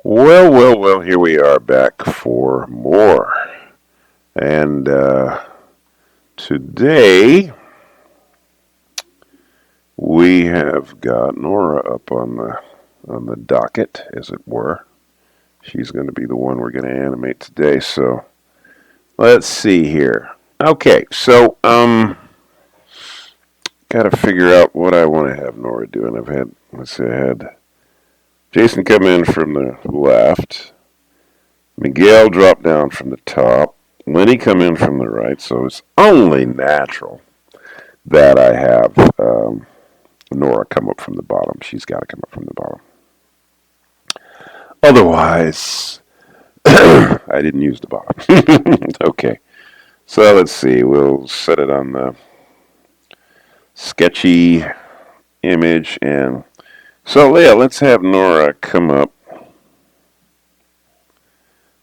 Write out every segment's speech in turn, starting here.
Well, here we are back for more. And today we have got Nora up on the docket, as it were. She's going to be the one we're going to animate today. So let's see here. Okay, so got to figure out what I want to have Nora do. And I had Jason come in from the left, Miguel drop down from the top, Lenny come in from the right. So it's only natural that I have Nora come up from the bottom. She's got to come up from the bottom. Otherwise, I didn't use the bottom. Okay, so let's see. We'll set it on the sketchy image. And so, yeah, let's have Nora come up.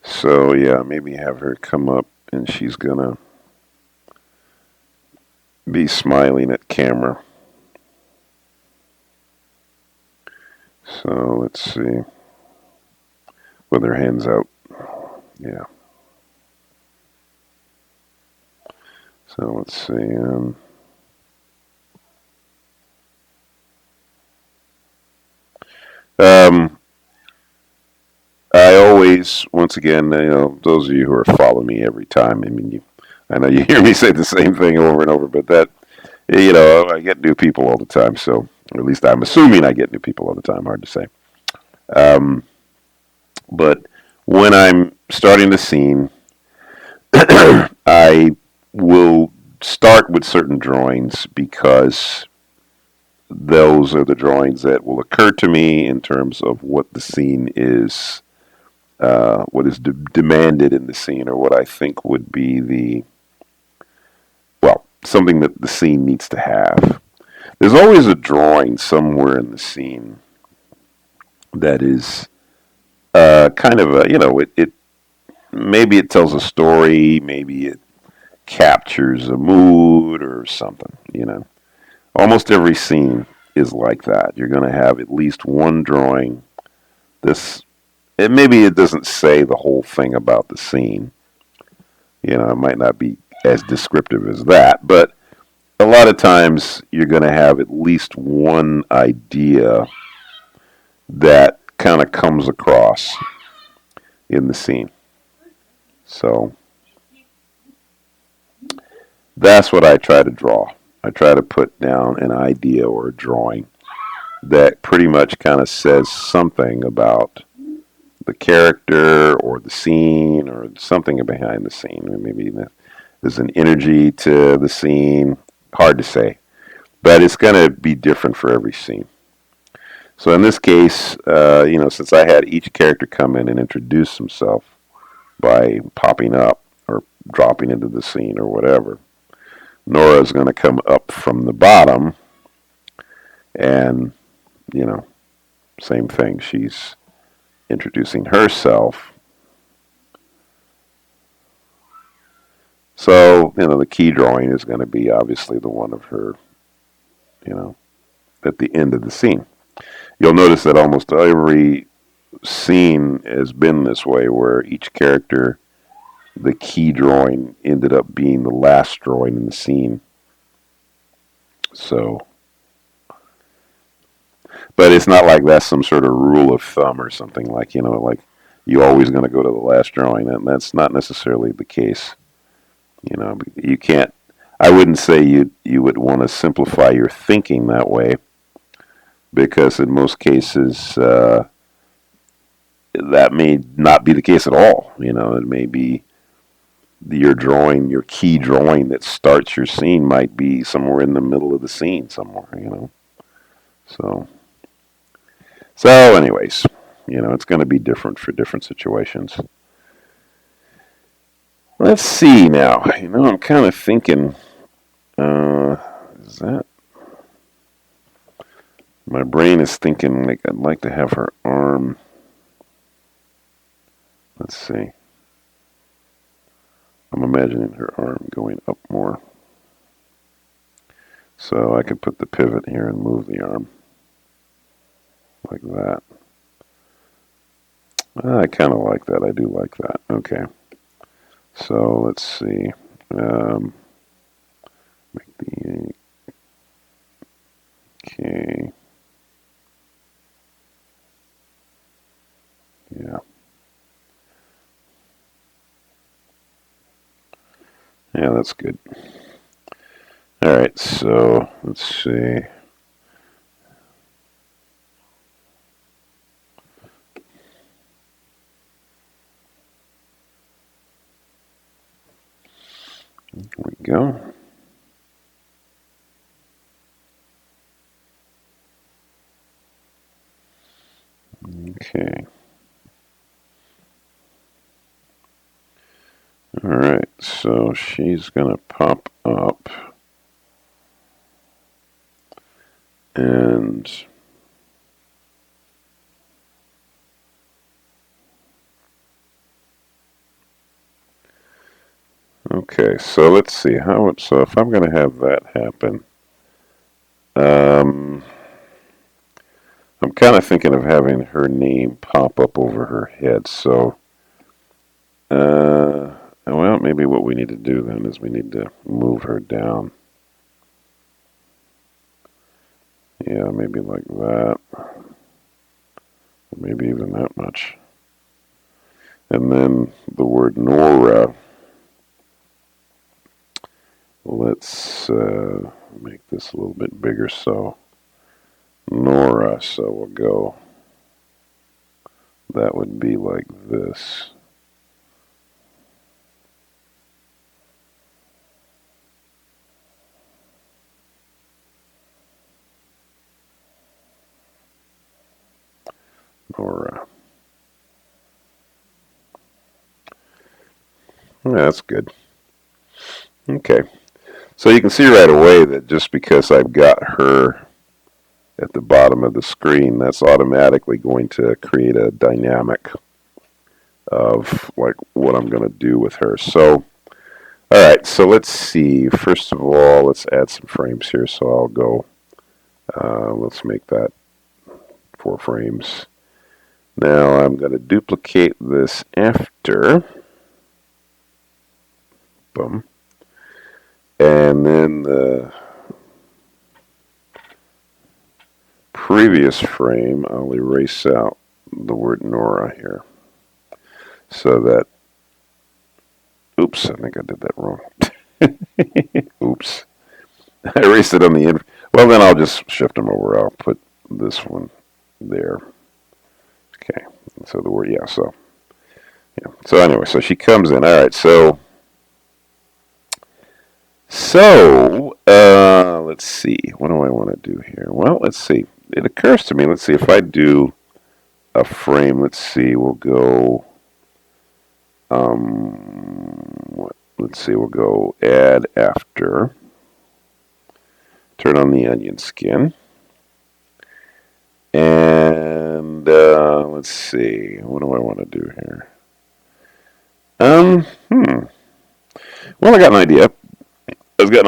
So, yeah, maybe have her come up and she's going to be smiling at camera. So, let's see. With her hands out. Yeah. So, let's see. I always, once again, those of you who are following me every time, I know you hear me say the same thing over and over, but I get new people all the time, so, or at least I'm assuming I get new people all the time, hard to say. Um, but when I'm starting the scene, I will start with certain drawings because those are the drawings that will occur to me in terms of what the scene is, what is demanded in the scene, or what I think would be something that the scene needs to have. There's always a drawing somewhere in the scene that is kind of it maybe it tells a story, maybe it captures a mood or something. Almost every scene is like that. You're going to have at least one drawing. Maybe it doesn't say the whole thing about the scene. It might not be as descriptive as that, but a lot of times you're going to have at least one idea that kind of comes across in the scene. So that's what I try to draw. I try to put down an idea or a drawing that pretty much kind of says something about the character or the scene or something behind the scene. Maybe there's an energy to the scene. Hard to say. But it's going to be different for every scene. So in this case, since I had each character come in and introduce himself by popping up or dropping into the scene or whatever, Nora's going to come up from the bottom and, same thing. She's introducing herself. So, the key drawing is going to be obviously the one of her, at the end of the scene. You'll notice that almost every scene has been this way, where each character, the key drawing ended up being the last drawing in the scene. So, but it's not like that's some sort of rule of thumb or something like you're always going to go to the last drawing, and that's not necessarily the case. You can't. I wouldn't say you would want to simplify your thinking that way, because in most cases that may not be the case at all. It may be your key drawing that starts your scene might be somewhere in the middle of the scene somewhere. So anyways, it's going to be different for different situations. Let's see now. I'm kind of thinking, is that? My brain is thinking like I'd like to have her arm. Let's see. I'm imagining her arm going up more. So I could put the pivot here and move the arm like that. I kind of like that. I do like that. Okay. So let's see. Make the okay. Yeah. Yeah, that's good. All right. So let's see. There we go. Okay. All right. So she's gonna pop up, and okay. So let's see how it. So if I'm gonna have that happen, um, I'm kind of thinking of having her name pop up over her head. So, well, maybe what we need to do then is we need to move her down. Yeah, maybe like that. Maybe even that much. And then the word Nora. Let's make this a little bit bigger. So, Nora. So we'll go. That would be like this. Nora. Yeah, that's good. Okay. So you can see right away that just because I've got her at the bottom of the screen, that's automatically going to create a dynamic of like what I'm going to do with her. So, all right, so let's see. First of all, let's add some frames here. So I'll go, let's make that 4 frames. Now I'm going to duplicate this after. Boom. And then the previous frame, I'll erase out the word Nora here. So that, oops, I think I did that wrong. Oops. I erased it on the end. Well, then I'll just shift them over. I'll put this one there. Okay. So the word, yeah. So, yeah. So anyway, so she comes in. All right. So, let's see. What do I want to do here? Well, let's see. It occurs to me. Let's see if I do a frame. Let's see. We'll go. Let's see. We'll go add after. Turn on the onion skin. And let's see. What do I want to do here? Well, I got an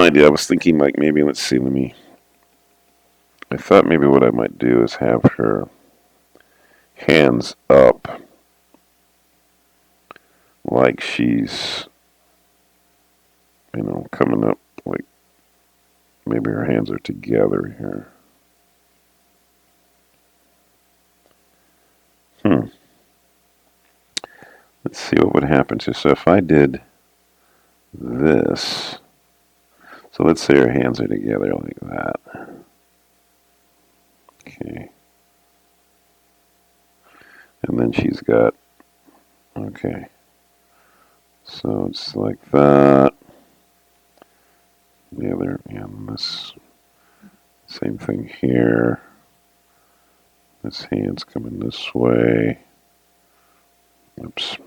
idea. I was thinking like maybe let's see. I thought maybe what I might do is have her hands up, like she's coming up. Like maybe her hands are together here. Let's see what would happen. So if I did this, so let's say her hands are together like that. Okay. And then she's got, okay. So it's like that. The other, and this, same thing here. This hand's coming this way. Oops.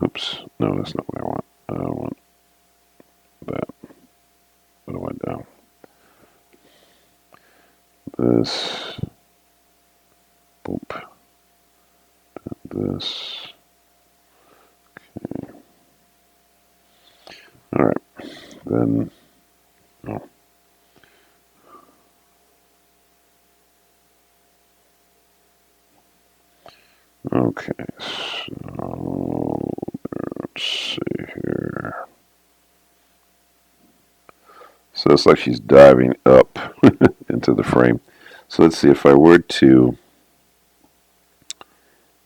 Oops. No, that's not what I want. I want that. What do I do? This. Boop. This. Okay. All right. Then. Oh. Okay, so let's see here. So it's like she's diving up into the frame. So let's see if I were to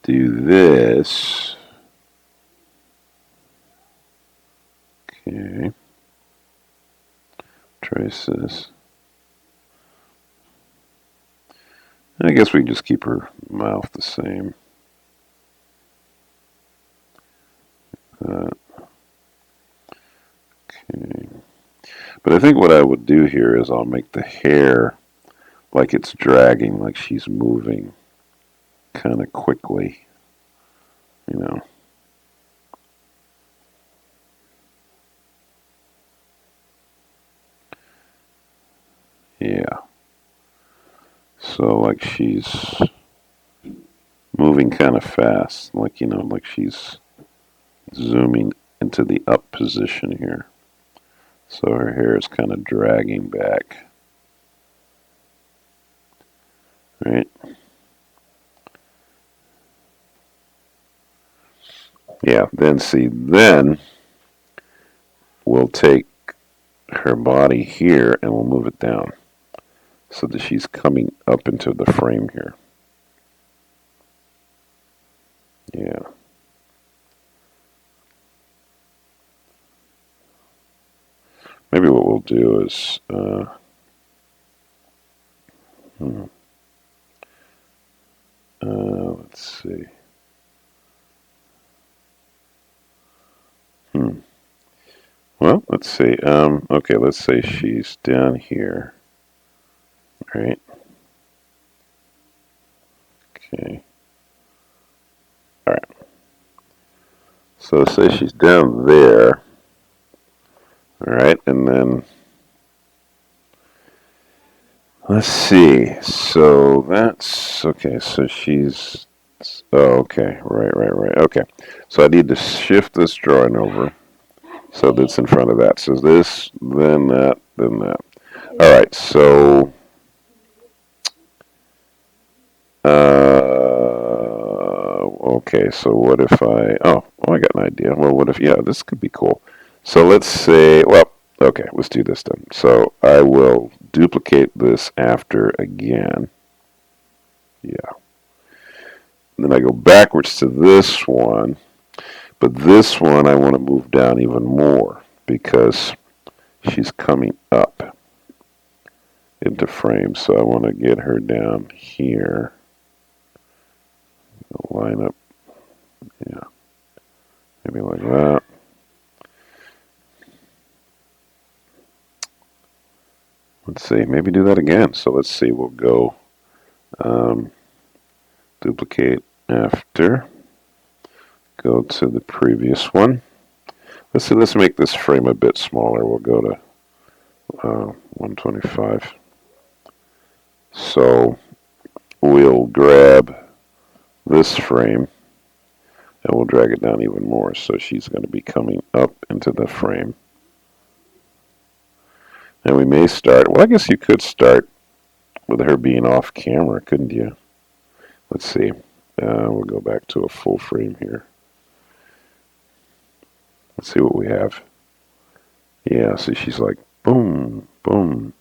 do this. Okay, trace this. I guess we can just keep her mouth the same. Okay. But I think what I would do here is I'll make the hair like it's dragging, like she's moving kind of quickly, you know. Yeah. So like she's moving kind of fast, like, you know, like she's zooming into the up position here. So her hair is kind of dragging back, right? Yeah, then we'll take her body here and we'll move it down so that she's coming up into the frame here. Yeah. Maybe what we'll do is, let's see. Hmm. Well, let's see. Okay, let's say she's down here, right? Okay. All right. So say she's down there, all right, and then let's see. So that's okay. So she's. Oh, okay. Right. Okay. So I need to shift this drawing over so that's in front of that. So this, then that, then that. All right. So. Okay, so what if I got an idea. Well, what if, yeah, this could be cool. So let's say, well, okay, let's do this then. So I will duplicate this after again. Yeah. Then I go backwards to this one, but this one I want to move down even more because she's coming up into frame. So I want to get her down here. Line up, yeah, maybe like that. Let's see, maybe do that again. So let's see, we'll go um, duplicate after, go to the previous one. Let's see, let's make this frame a bit smaller. We'll go to 125. So we'll grab this frame and we'll drag it down even more. So she's going to be coming up into the frame. And we may start, well, I guess you could start with her being off camera, couldn't you? Let's see. We'll go back to a full frame here. Let's see what we have. Yeah, see, she's like, boom, boom.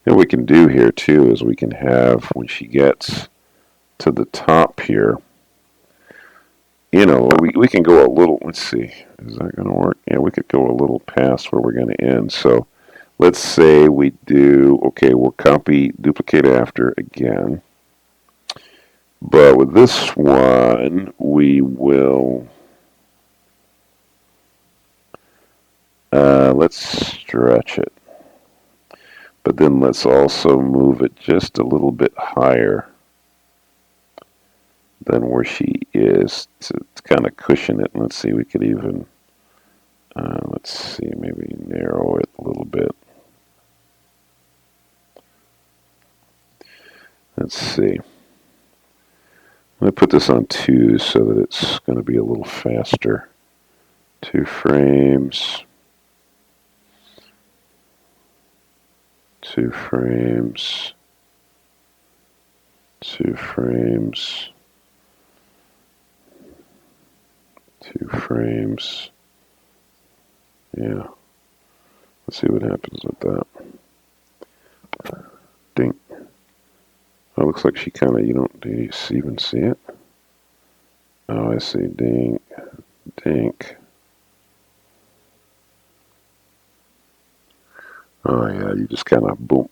And what we can do here, too, is we can have, when she gets to the top here, you know, we can go a little, let's see, is that going to work? Yeah, we could go a little past where we're going to end. So let's say we do, okay, we'll copy, duplicate after again. But with this one, we will, let's stretch it. But then let's also move it just a little bit higher than where she is to kind of cushion it. And let's see, we could even, let's see, maybe narrow it a little bit. Let's see. I'm going to put this on 2 so that it's going to be a little faster. 2 frames. 2 frames. 2 frames. 2 frames. Yeah. Let's see what happens with that. Dink. Oh, looks like she kind of, do you even see it? Oh, I see. Dink. Dink. Oh, yeah, you just kind of boom.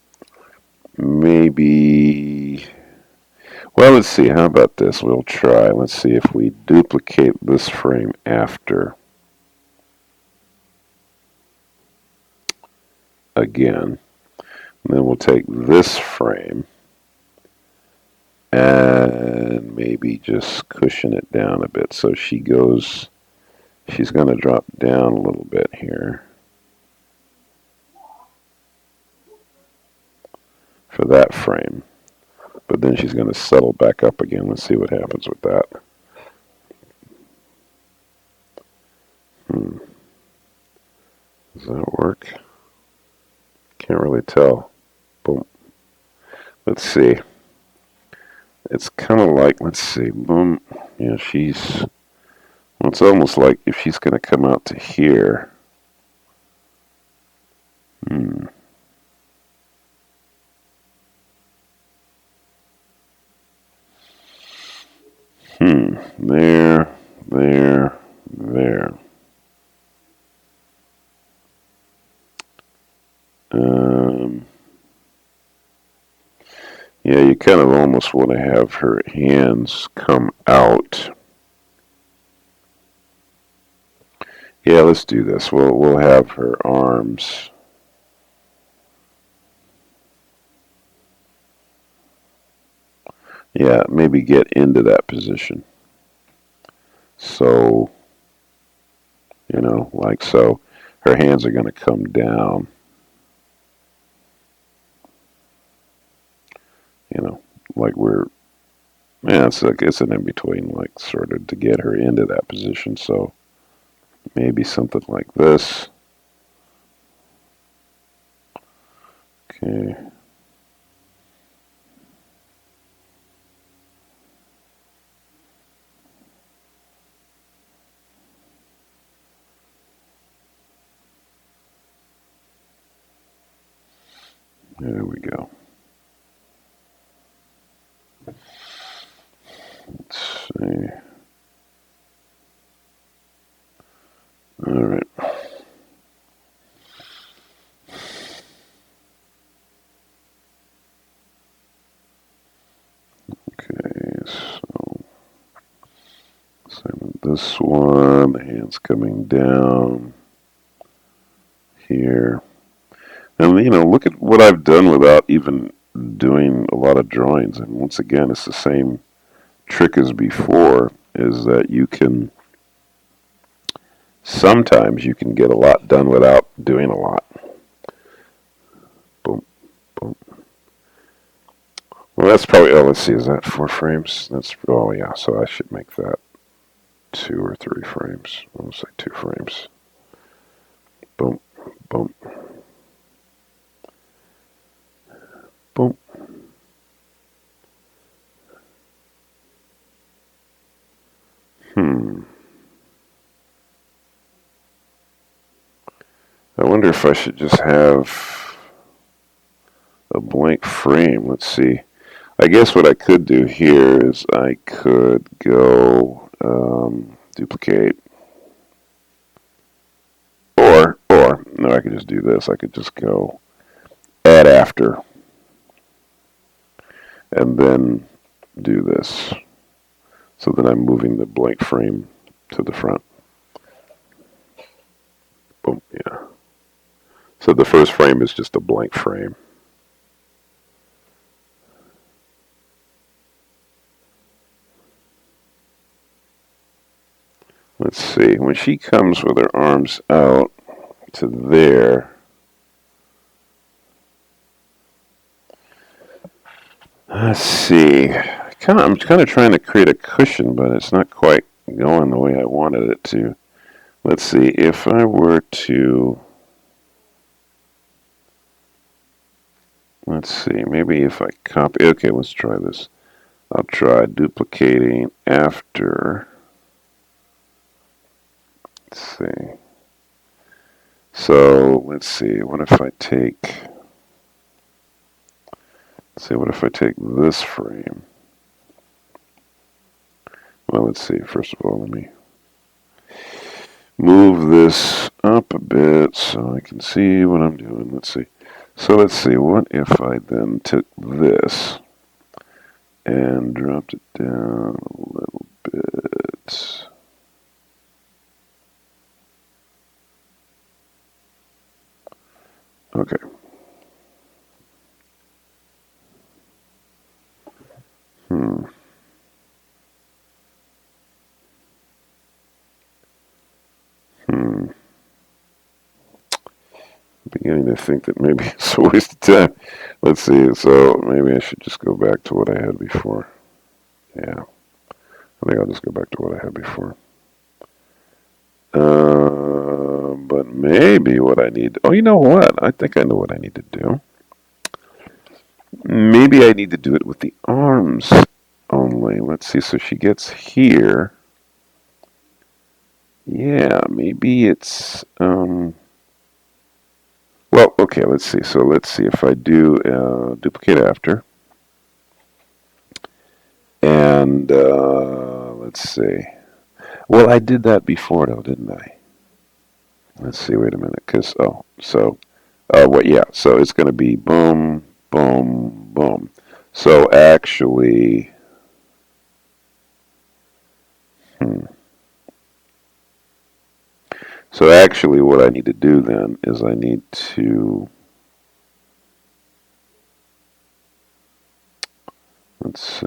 Maybe. Well, let's see. How about this? We'll try. Let's see if we duplicate this frame after. Again. And then we'll take this frame and maybe just cushion it down a bit so she's going to drop down a little bit here for that frame. But then she's going to settle back up again. Let's see what happens with that. Does that work? Can't really tell. Boom. Let's see. It's kind of like, let's see, boom. Yeah, well, it's almost like if she's going to come out to here. There, there, there. Yeah, you kind of almost want to have her hands come out. Yeah, let's do this. We'll have her arms. Yeah, maybe get into that position. So, like so. Her hands are going to come down. Like it's an in-between, like sort of to get her into that position. So maybe something like this. Okay. There we go. Let's see. All right. Okay, so same with this one. The hand's coming down here. And, look at what I've done without even doing a lot of drawings. And once again, it's the same trick as before, is that sometimes you can get a lot done without doing a lot. Boom, boom. Well, that's probably, let's see, is that 4 frames? Oh yeah, so I should make that 2 or 3 frames. I'll say 2 frames. Boom, boom. Boom. I wonder if I should just have a blank frame. Let's see. I guess what I could do here is I could go duplicate, or no, I could just do this. I could just go add after, and then do this. So then I'm moving the blank frame to the front. Boom, yeah. So the first frame is just a blank frame. Let's see. When she comes with her arms out to there, let's see. I'm kind of trying to create a cushion, but it's not quite going the way I wanted it to. Let's see. If I were to, let's see. Maybe if I copy. Okay, let's try this. I'll try duplicating after Let's see. So let's see. What if I take? Let's see. What if I take this frame? Well, let's see. First of all, let me move this up a bit so I can see what I'm doing. Let's see. So let's see. What if I then took this and dropped it down a little bit? Okay. Hmm. Beginning to think that maybe it's a waste of time. Let's see. So maybe I should just go back to what I had before. Yeah. I think I'll just go back to what I had before. But maybe what I need. Oh, you know what? I think I know what I need to do. Maybe I need to do it with the arms only. Let's see. So she gets here. Yeah, maybe it's. Well, okay. Let's see. So let's see if I do duplicate after, and let's see. Well, I did that before, though, didn't I? Let's see. Wait a minute. Cause what? Yeah. So it's going to be boom, boom, boom. So actually, hmm. So actually, what I need to do then is I need to. Let's see.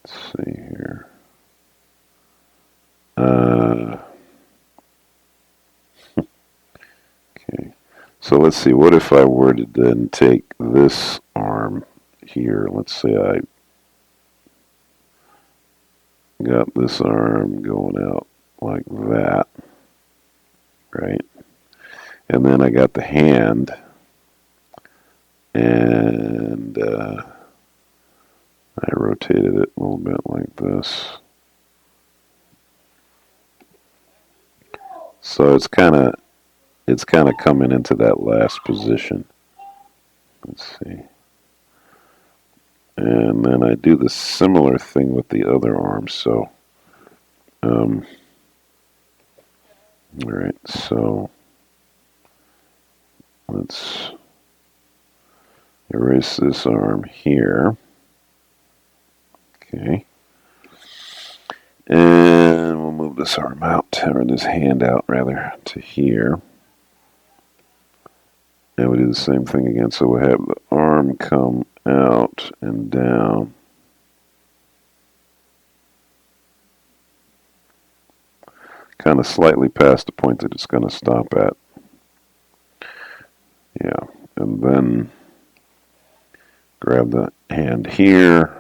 Let's see here. Okay. So let's see. What if I were to then take this arm here? Let's say I got this arm going out like that, right? And then I got the hand, and I rotated it a little bit like this. So it's kind of coming into that last position. Let's see. And then I do the similar thing with the other arm. So, all right. So let's erase this arm here. Okay. And we'll move this arm out, or this hand out rather, to here. And we do the same thing again. So we'll have the arm come out and down. Kind of slightly past the point that it's going to stop at. Yeah. And then grab the hand here.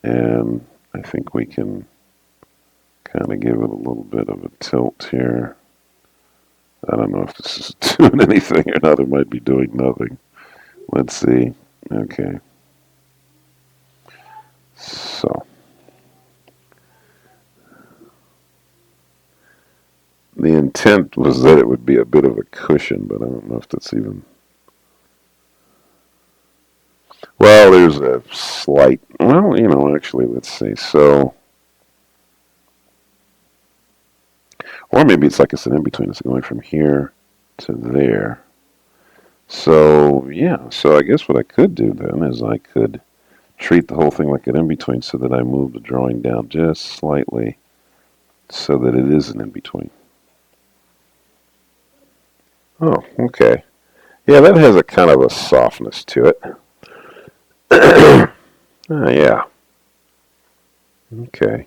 And I think we can kind of give it a little bit of a tilt here. I don't know if this is doing anything or not. It might be doing nothing. Let's see. Okay. So. The intent was that it would be a bit of a cushion, but I don't know if that's even... Well, there's a slight... Well, actually, let's see. So... Or maybe it's like it's an in-between. It's going from here to there. So, yeah. So I guess what I could do then is I could treat the whole thing like an in-between so that I move the drawing down just slightly so that it is an in-between. Oh, okay. Yeah, that has a kind of a softness to it. Yeah. Okay.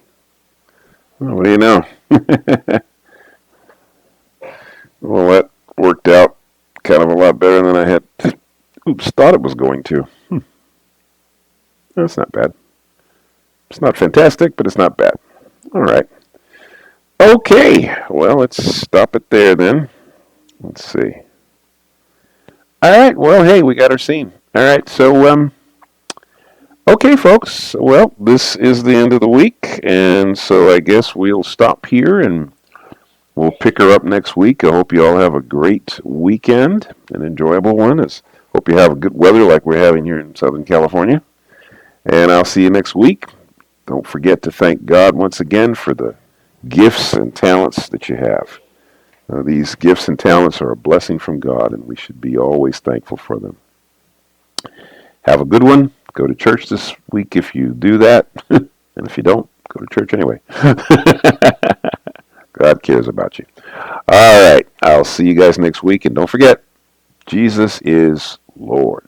Well, what do you know? Well, that worked out kind of a lot better than I had thought it was going to. That's not bad. It's not fantastic, but it's not bad. All right. Okay. Well, let's stop it there then. Let's see. All right. Well, hey, we got our scene. All right. So, Okay, folks. Well, this is the end of the week, and so I guess we'll stop here and we'll pick her up next week. I hope you all have a great weekend, an enjoyable one. Hope you have good weather like we're having here in Southern California. And I'll see you next week. Don't forget to thank God once again for the gifts and talents that you have. These gifts and talents are a blessing from God, and we should be always thankful for them. Have a good one. Go to church this week if you do that. And if you don't, go to church anyway. God cares about you. All right. I'll see you guys next week. And don't forget, Jesus is Lord.